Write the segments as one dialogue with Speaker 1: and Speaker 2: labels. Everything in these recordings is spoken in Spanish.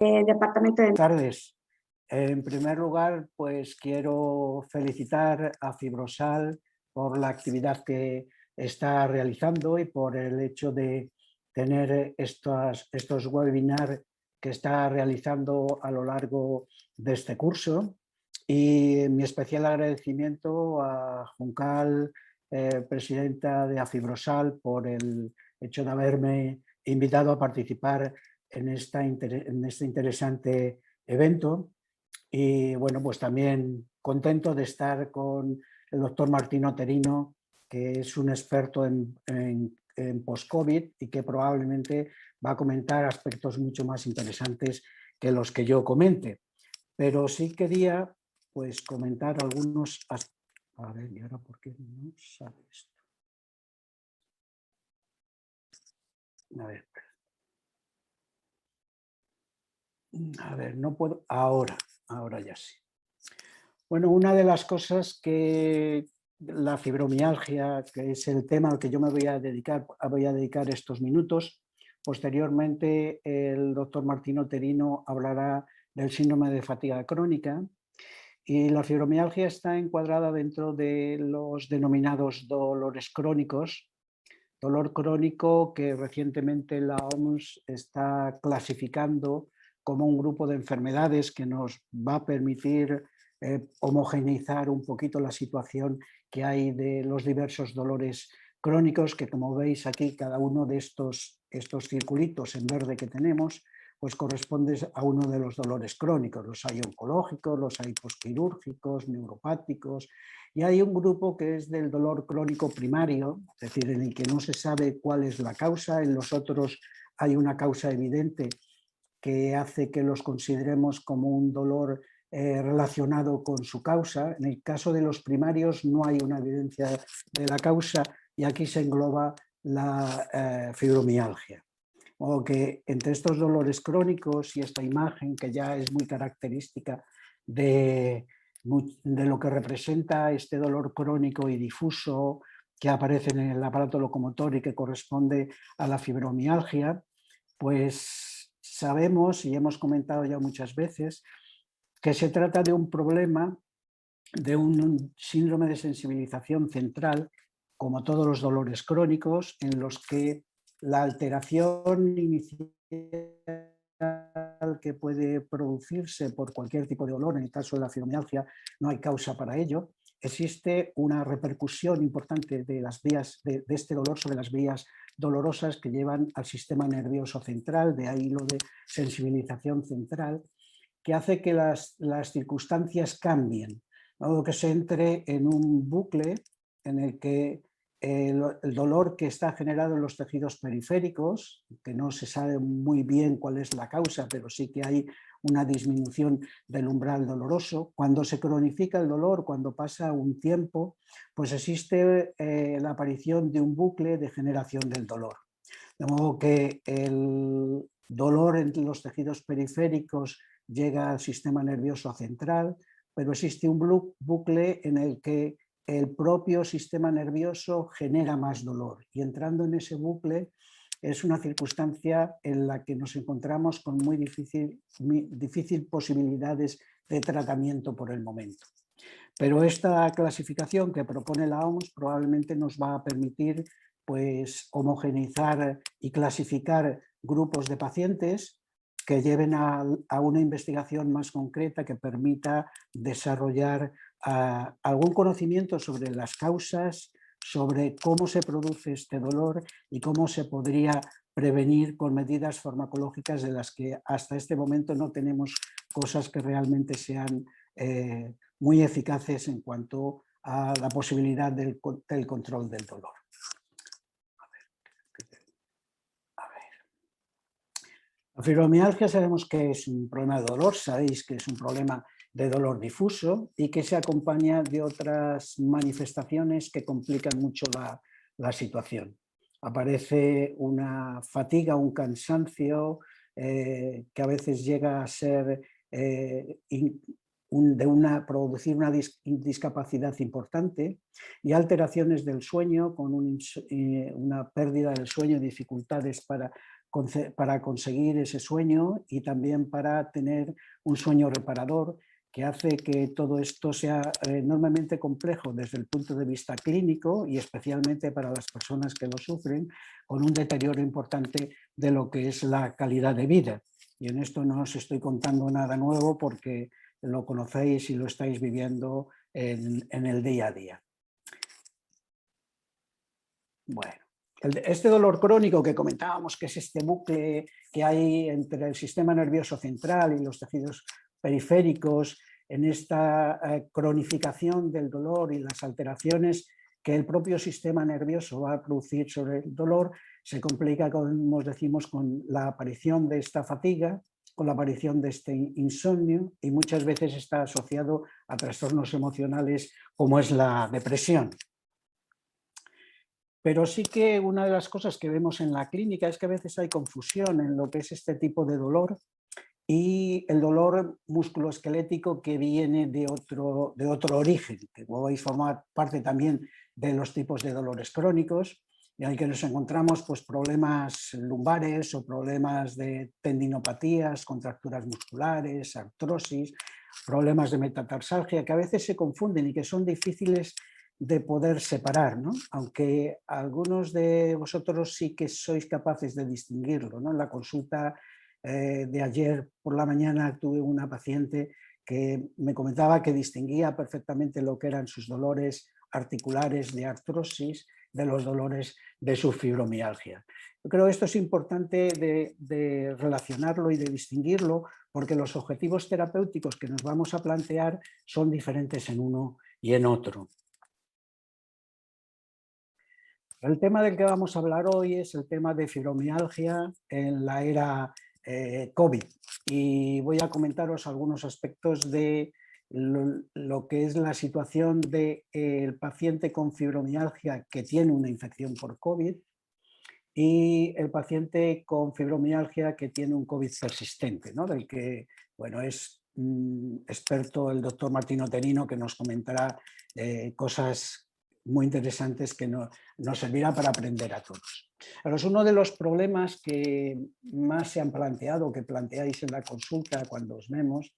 Speaker 1: Departamento de...
Speaker 2: Buenas tardes. En primer lugar, pues quiero felicitar a Fibrosal por la actividad que está realizando y por el hecho de tener estos webinars que está realizando a lo largo de este curso. Y mi especial agradecimiento a Juncal, presidenta de Afibrosal, por el hecho de haberme invitado a participar en este interesante evento. Y bueno, pues también contento de estar con el doctor Martín Otterino, que es un experto en post-COVID y que probablemente va a comentar aspectos mucho más interesantes que los que yo comente. Pero sí quería pues comentar algunos aspectos. A ver, ¿y ahora por qué no sale esto? A ver, no puedo. Ahora ya sí. Bueno, una de las cosas que la fibromialgia, que es el tema al que yo me voy a dedicar estos minutos. Posteriormente, el doctor Martín Otterino hablará del síndrome de fatiga crónica. Y la fibromialgia está encuadrada dentro de los denominados dolores crónicos. Dolor crónico que recientemente la OMS está clasificando como un grupo de enfermedades que nos va a permitir homogeneizar un poquito la situación que hay de los diversos dolores crónicos, que como veis aquí, cada uno de estos circulitos en verde que tenemos, pues corresponde a uno de los dolores crónicos. Los hay oncológicos, los hay posquirúrgicos, neuropáticos, y hay un grupo que es del dolor crónico primario, es decir, en el que no se sabe cuál es la causa. En los otros hay una causa evidente que hace que los consideremos como un dolor relacionado con su causa. En el caso de los primarios no hay una evidencia de la causa y aquí se engloba la fibromialgia. O que entre estos dolores crónicos y esta imagen que ya es muy característica de lo que representa este dolor crónico y difuso que aparece en el aparato locomotor y que corresponde a la fibromialgia, pues sabemos y hemos comentado ya muchas veces que se trata de un problema, de un síndrome de sensibilización central, como todos los dolores crónicos, en los que la alteración inicial que puede producirse por cualquier tipo de dolor, en el caso de la fibromialgia no hay causa para ello, existe una repercusión importante de las vías de este dolor sobre las vías dolorosas que llevan al sistema nervioso central, de ahí lo de sensibilización central, que hace que las circunstancias cambien, ¿no? Que se entre en un bucle en el que el dolor que está generado en los tejidos periféricos, que no se sabe muy bien cuál es la causa, pero sí que hay una disminución del umbral doloroso. Cuando se cronifica el dolor, cuando pasa un tiempo, pues existe la aparición de un bucle de generación del dolor. De modo que el dolor en los tejidos periféricos llega al sistema nervioso central, pero existe un bucle en el que el propio sistema nervioso genera más dolor, y entrando en ese bucle es una circunstancia en la que nos encontramos con muy difícil posibilidades de tratamiento por el momento. Pero esta clasificación que propone la OMS probablemente nos va a permitir pues homogeneizar y clasificar grupos de pacientes que lleven a una investigación más concreta que permita desarrollar algún conocimiento sobre las causas, sobre cómo se produce este dolor y cómo se podría prevenir con medidas farmacológicas de las que hasta este momento no tenemos cosas que realmente sean muy eficaces en cuanto a la posibilidad del control del dolor. La fibromialgia sabemos que es un problema de dolor, sabéis que es un problema de dolor difuso y que se acompaña de otras manifestaciones que complican mucho la situación. Aparece una fatiga, un cansancio que a veces llega a ser producir una discapacidad importante, y alteraciones del sueño con una pérdida del sueño y dificultades para para conseguir ese sueño y también para tener un sueño reparador que hace que todo esto sea enormemente complejo desde el punto de vista clínico y especialmente para las personas que lo sufren, con un deterioro importante de lo que es la calidad de vida. Y en esto no os estoy contando nada nuevo porque lo conocéis y lo estáis viviendo en el día a día. Bueno, este dolor crónico que comentábamos, que es este bucle que hay entre el sistema nervioso central y los tejidos periféricos, en esta cronificación del dolor y las alteraciones que el propio sistema nervioso va a producir sobre el dolor, se complica, como decimos, con la aparición de esta fatiga, con la aparición de este insomnio y muchas veces está asociado a trastornos emocionales como es la depresión. Pero sí que una de las cosas que vemos en la clínica es que a veces hay confusión en lo que es este tipo de dolor y el dolor musculoesquelético que viene de otro origen, que como veis forma parte también de los tipos de dolores crónicos, y en el que nos encontramos pues, problemas lumbares o problemas de tendinopatías, contracturas musculares, artrosis, problemas de metatarsalgia, que a veces se confunden y que son difíciles de poder separar, ¿no? Aunque algunos de vosotros sí que sois capaces de distinguirlo, ¿no? En la consulta de ayer por la mañana tuve una paciente que me comentaba que distinguía perfectamente lo que eran sus dolores articulares de artrosis de los dolores de su fibromialgia. Yo creo que esto es importante de relacionarlo y de distinguirlo porque los objetivos terapéuticos que nos vamos a plantear son diferentes en uno y en otro. El tema del que vamos a hablar hoy es el tema de fibromialgia en la era COVID y voy a comentaros algunos aspectos de lo que es la situación del paciente con fibromialgia que tiene una infección por COVID y el paciente con fibromialgia que tiene un COVID persistente, ¿no? Del que bueno, es experto el doctor Martín Oterino, que nos comentará cosas muy interesantes que nos servirá para aprender a todos. Pero es uno de los problemas que más se han planteado, que planteáis en la consulta cuando os vemos,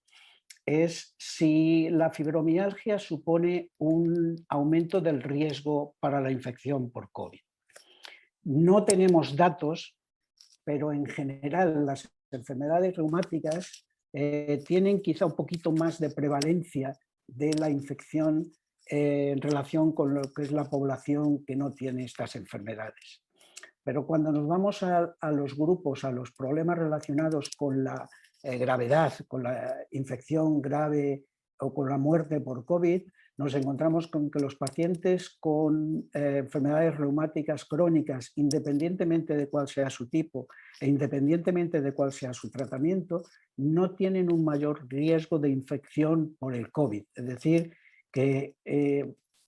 Speaker 2: es si la fibromialgia supone un aumento del riesgo para la infección por COVID. No tenemos datos, pero en general las enfermedades reumáticas tienen quizá un poquito más de prevalencia de la infección en relación con lo que es la población que no tiene estas enfermedades. Pero cuando nos vamos a los grupos, a los problemas relacionados con la gravedad, con la infección grave o con la muerte por COVID, nos encontramos con que los pacientes con enfermedades reumáticas crónicas, independientemente de cuál sea su tipo e independientemente de cuál sea su tratamiento, no tienen un mayor riesgo de infección por el COVID. Es decir, que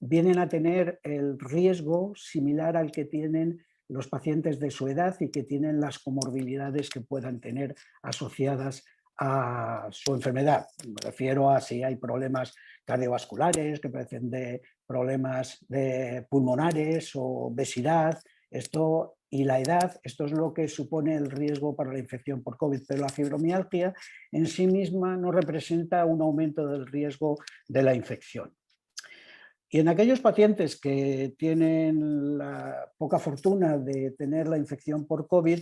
Speaker 2: vienen a tener el riesgo similar al que tienen los pacientes de su edad y que tienen las comorbilidades que puedan tener asociadas a su enfermedad. Me refiero a si hay problemas cardiovasculares, que parecen de problemas pulmonares o obesidad, esto y la edad, esto es lo que supone el riesgo para la infección por COVID, pero la fibromialgia en sí misma no representa un aumento del riesgo de la infección. Y en aquellos pacientes que tienen la poca fortuna de tener la infección por COVID,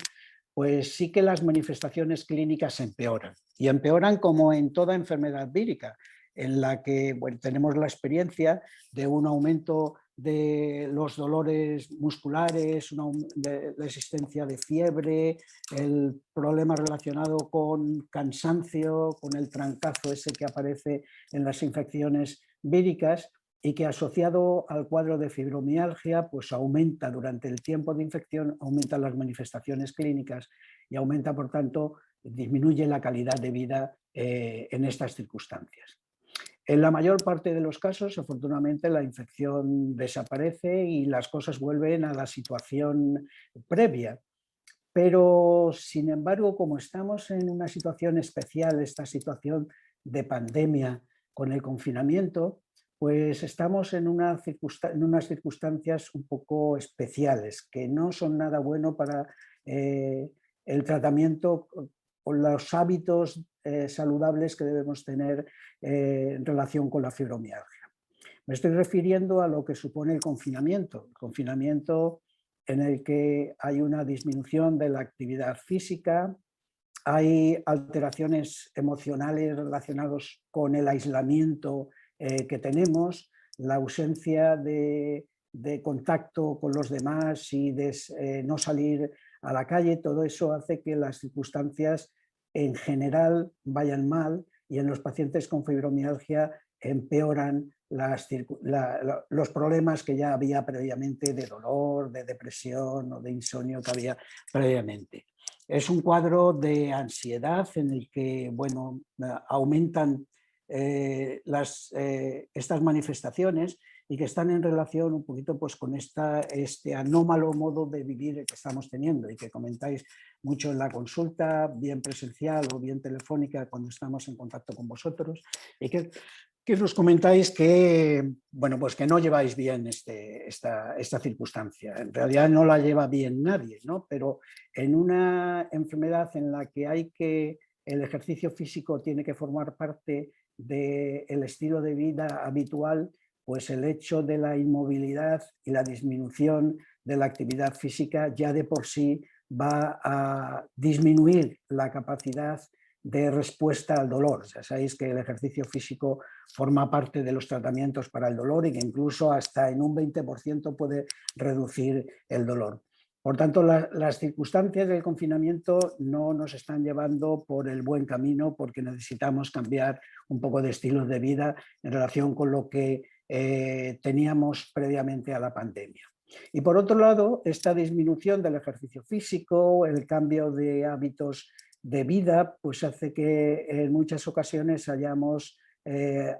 Speaker 2: pues sí que las manifestaciones clínicas empeoran. Y empeoran como en toda enfermedad vírica, en la que bueno, tenemos la experiencia de un aumento de los dolores musculares, de la existencia de fiebre, el problema relacionado con cansancio, con el trancazo ese que aparece en las infecciones víricas, y que asociado al cuadro de fibromialgia pues aumenta durante el tiempo de infección, aumentan las manifestaciones clínicas y aumenta, por tanto, disminuye la calidad de vida en estas circunstancias. En la mayor parte de los casos, afortunadamente, la infección desaparece y las cosas vuelven a la situación previa. Pero, sin embargo, como estamos en una situación especial, esta situación de pandemia con el confinamiento, pues estamos en unas circunstancias un poco especiales, que no son nada bueno para el tratamiento con los hábitos saludables que debemos tener en relación con la fibromialgia. Me estoy refiriendo a lo que supone el confinamiento en el que hay una disminución de la actividad física, hay alteraciones emocionales relacionadas con el aislamiento que tenemos, la ausencia de contacto con los demás y de no salir a la calle. Todo eso hace que las circunstancias en general vayan mal y en los pacientes con fibromialgia empeoran los problemas que ya había previamente de dolor, de depresión o de insomnio que había previamente. Es un cuadro de ansiedad en el que, bueno, aumentan estas manifestaciones y que están en relación un poquito pues, con este anómalo modo de vivir que estamos teniendo y que comentáis mucho en la consulta, bien presencial o bien telefónica cuando estamos en contacto con vosotros, y que nos comentáis que, bueno, pues que no lleváis bien esta circunstancia. En realidad no la lleva bien nadie, ¿no? Pero en una enfermedad en la que el ejercicio físico tiene que formar parte del estilo de vida habitual, pues el hecho de la inmovilidad y la disminución de la actividad física ya de por sí va a disminuir la capacidad de respuesta al dolor. Ya sabéis que el ejercicio físico forma parte de los tratamientos para el dolor y que incluso hasta en un 20% puede reducir el dolor. Por tanto, las circunstancias del confinamiento no nos están llevando por el buen camino porque necesitamos cambiar un poco de estilo de vida en relación con lo que teníamos previamente a la pandemia. Y por otro lado, esta disminución del ejercicio físico, el cambio de hábitos de vida, pues hace que en muchas ocasiones hayamos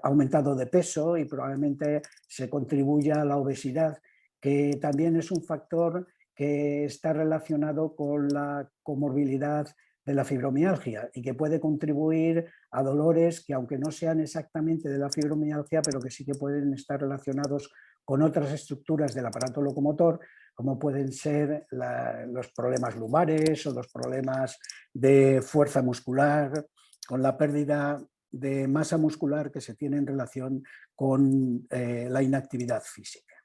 Speaker 2: aumentado de peso y probablemente se contribuya a la obesidad, que también es un factor que está relacionado con la comorbilidad de la fibromialgia y que puede contribuir a dolores que, aunque no sean exactamente de la fibromialgia, pero que sí que pueden estar relacionados con otras estructuras del aparato locomotor, como pueden ser los problemas lumbares o los problemas de fuerza muscular, con la pérdida de masa muscular que se tiene en relación con la inactividad física.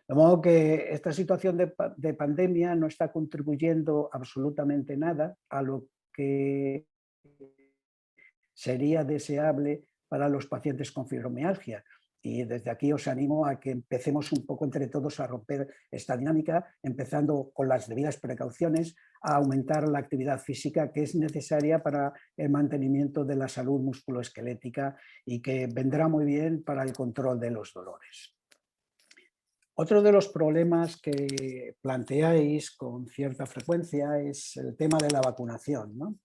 Speaker 2: De modo que esta situación de pandemia no está contribuyendo absolutamente nada a lo que sería deseable para los pacientes con fibromialgia. Y desde aquí os animo a que empecemos un poco entre todos a romper esta dinámica, empezando con las debidas precauciones a aumentar la actividad física que es necesaria para el mantenimiento de la salud musculoesquelética y que vendrá muy bien para el control de los dolores. Otro de los problemas que planteáis con cierta frecuencia es el tema de la vacunación, ¿no?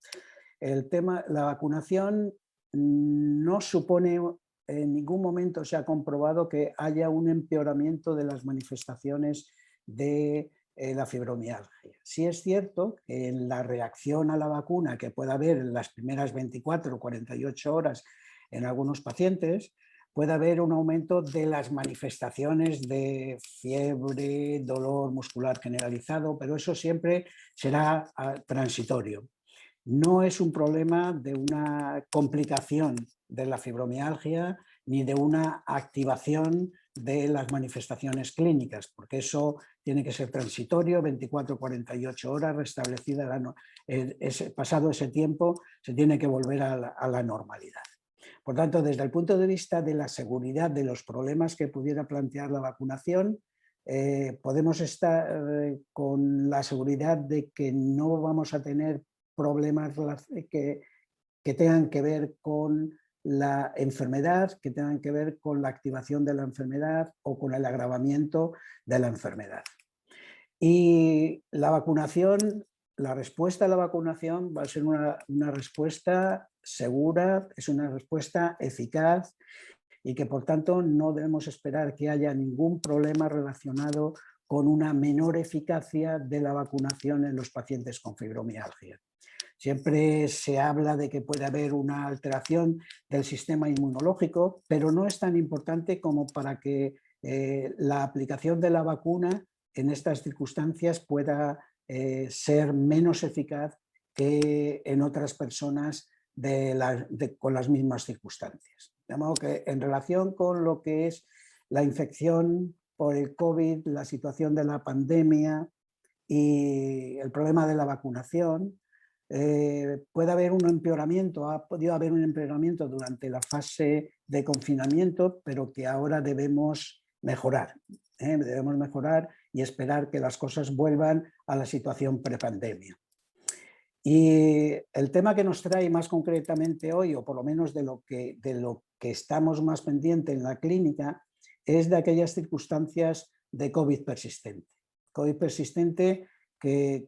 Speaker 2: La vacunación no supone, en ningún momento se ha comprobado que haya un empeoramiento de las manifestaciones de la fibromialgia. Sí es cierto que en la reacción a la vacuna que pueda haber en las primeras 24 o 48 horas en algunos pacientes, puede haber un aumento de las manifestaciones de fiebre, dolor muscular generalizado, pero eso siempre será transitorio. No es un problema de una complicación de la fibromialgia ni de una activación de las manifestaciones clínicas, porque eso tiene que ser transitorio, 24-48 horas, restablecida pasado ese tiempo, se tiene que volver a la normalidad. Por tanto, desde el punto de vista de la seguridad de los problemas que pudiera plantear la vacunación, podemos estar con la seguridad de que no vamos a tener problemas que tengan que ver con la enfermedad, que tengan que ver con la activación de la enfermedad o con el agravamiento de la enfermedad. Y la vacunación, la respuesta a la vacunación va a ser una respuesta segura, es una respuesta eficaz y que por tanto no debemos esperar que haya ningún problema relacionado con una menor eficacia de la vacunación en los pacientes con fibromialgia. Siempre se habla de que puede haber una alteración del sistema inmunológico, pero no es tan importante como para que la aplicación de la vacuna en estas circunstancias pueda ser menos eficaz que en otras personas con las mismas circunstancias. De modo que en relación con lo que es la infección por el COVID, la situación de la pandemia y el problema de la vacunación, puede haber un empeoramiento, ha podido haber un empeoramiento durante la fase de confinamiento, pero que ahora debemos mejorar. Debemos mejorar y esperar que las cosas vuelvan a la situación prepandemia. Y el tema que nos trae más concretamente hoy, o por lo menos de lo que estamos más pendientes en la clínica, es de aquellas circunstancias de COVID persistente. COVID persistente que,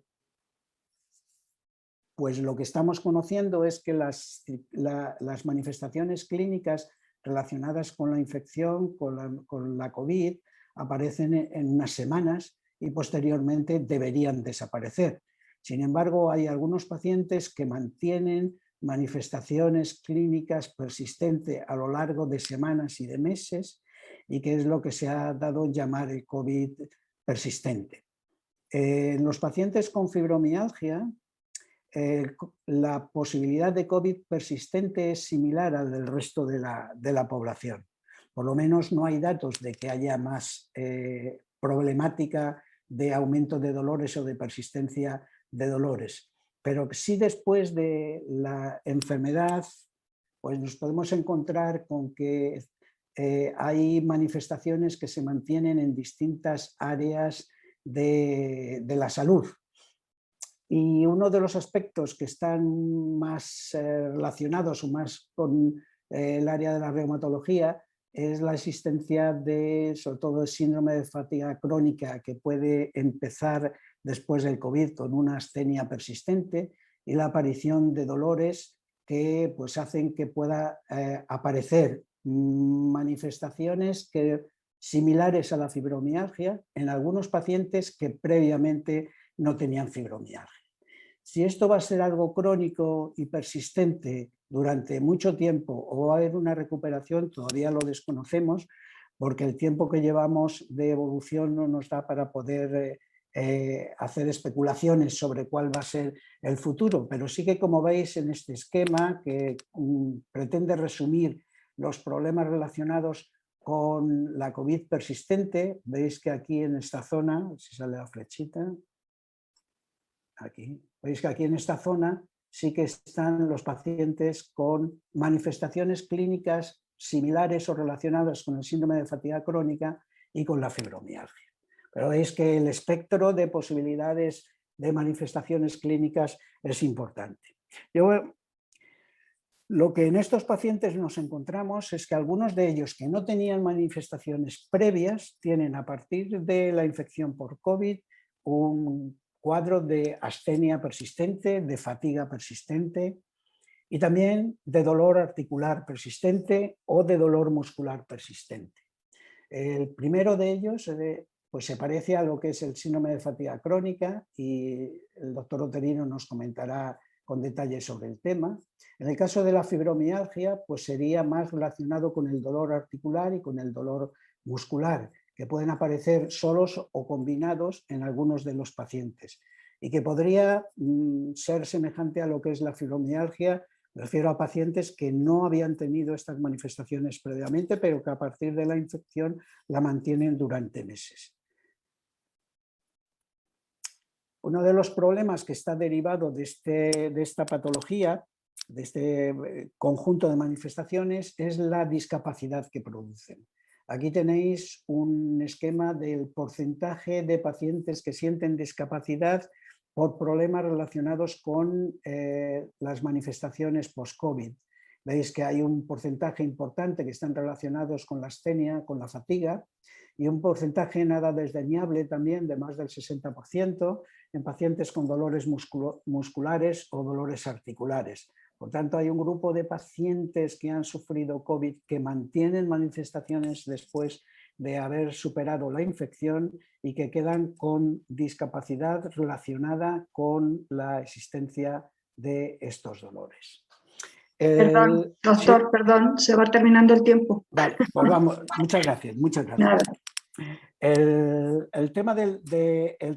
Speaker 2: pues lo que estamos conociendo es que las manifestaciones clínicas relacionadas con la infección, con la COVID, aparecen en unas semanas y posteriormente deberían desaparecer. Sin embargo, hay algunos pacientes que mantienen manifestaciones clínicas persistentes a lo largo de semanas y de meses, y que es lo que se ha dado en llamar el COVID persistente. En los pacientes con fibromialgia, la posibilidad de COVID persistente es similar al del resto de la población. Por lo menos no hay datos de que haya más problemática de aumento de dolores o de persistencia de dolores. Pero sí, después de la enfermedad, pues nos podemos encontrar con que hay manifestaciones que se mantienen en distintas áreas de la salud. Y uno de los aspectos que están más relacionados o más con el área de la reumatología es la existencia de, sobre todo, el síndrome de fatiga crónica, que puede empezar después del COVID con una astenia persistente, y la aparición de dolores que pues, hacen que pueda aparecer manifestaciones similares a la fibromialgia en algunos pacientes que previamente no tenían fibromialgia. Si esto va a ser algo crónico y persistente durante mucho tiempo o va a haber una recuperación, todavía lo desconocemos, porque el tiempo que llevamos de evolución no nos da para poder hacer especulaciones sobre cuál va a ser el futuro. Pero sí que, como veis en este esquema, que pretende resumir los problemas relacionados con la COVID persistente, veis que aquí en esta zona, si sale la flechita, aquí, veis que aquí en esta zona sí que están los pacientes con manifestaciones clínicas similares o relacionadas con el síndrome de fatiga crónica y con la fibromialgia. Pero veis que el espectro de posibilidades de manifestaciones clínicas es importante. Lo que en estos pacientes nos encontramos es que algunos de ellos que no tenían manifestaciones previas tienen, a partir de la infección por COVID, un cuadro de astenia persistente, de fatiga persistente y también de dolor articular persistente o de dolor muscular persistente. El primero de ellos pues se parece a lo que es el síndrome de fatiga crónica, y el doctor Otterino nos comentará con detalle sobre el tema. En el caso de la fibromialgia, pues sería más relacionado con el dolor articular y con el dolor muscular, que pueden aparecer solos o combinados en algunos de los pacientes, y que podría ser semejante a lo que es la fibromialgia. Me refiero a pacientes que no habían tenido estas manifestaciones previamente, pero que a partir de la infección la mantienen durante meses. Uno de los problemas que está derivado de esta patología, de este conjunto de manifestaciones, es la discapacidad que producen. Aquí tenéis un esquema del porcentaje de pacientes que sienten discapacidad por problemas relacionados con las manifestaciones post-COVID. Veis que hay un porcentaje importante que están relacionados con la astenia, con la fatiga, y un porcentaje nada desdeñable también de más del 60% en pacientes con dolores musculares o dolores articulares. Por tanto, hay un grupo de pacientes que han sufrido COVID que mantienen manifestaciones después de haber superado la infección y que quedan con discapacidad relacionada con la existencia de estos dolores.
Speaker 1: Perdón, doctor,
Speaker 2: sí.
Speaker 1: Perdón, se va terminando el tiempo.
Speaker 2: Vale, pues vamos, muchas gracias.
Speaker 1: Nada.
Speaker 2: El tema del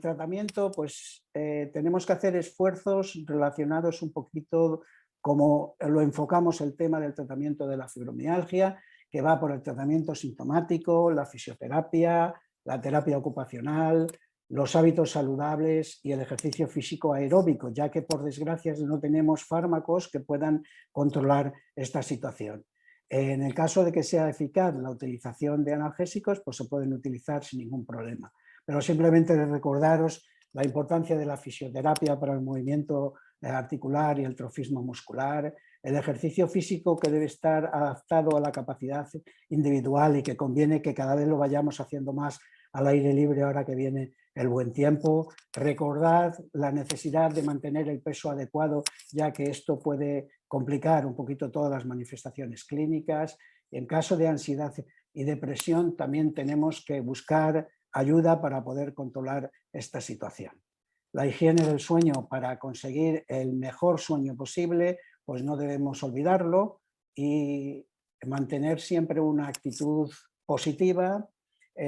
Speaker 2: tratamiento, pues tenemos que hacer esfuerzos relacionados un poquito como lo enfocamos el tema del tratamiento de la fibromialgia, que va por el tratamiento sintomático, la fisioterapia, la terapia ocupacional, los hábitos saludables y el ejercicio físico aeróbico, ya que por desgracia no tenemos fármacos que puedan controlar esta situación. En el caso de que sea eficaz la utilización de analgésicos, pues se pueden utilizar sin ningún problema. Pero simplemente recordaros la importancia de la fisioterapia para el movimiento articular y el trofismo muscular, el ejercicio físico que debe estar adaptado a la capacidad individual y que conviene que cada vez lo vayamos haciendo más al aire libre ahora que viene el buen tiempo. Recordad la necesidad de mantener el peso adecuado, ya que esto puede complicar un poquito todas las manifestaciones clínicas. En caso de ansiedad y depresión también tenemos que buscar ayuda para poder controlar esta situación. La higiene del sueño para conseguir el mejor sueño posible, pues no debemos olvidarlo y mantener siempre una actitud positiva,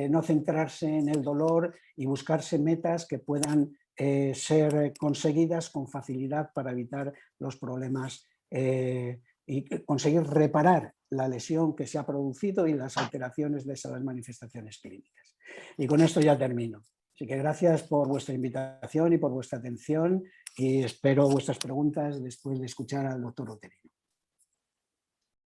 Speaker 2: no centrarse en el dolor y buscarse metas que puedan ser conseguidas con facilidad para evitar los problemas y conseguir reparar la lesión que se ha producido y las alteraciones de esas manifestaciones clínicas. Y con esto ya termino. Así que gracias por vuestra invitación y por vuestra atención y espero vuestras preguntas después de escuchar al doctor Oterino.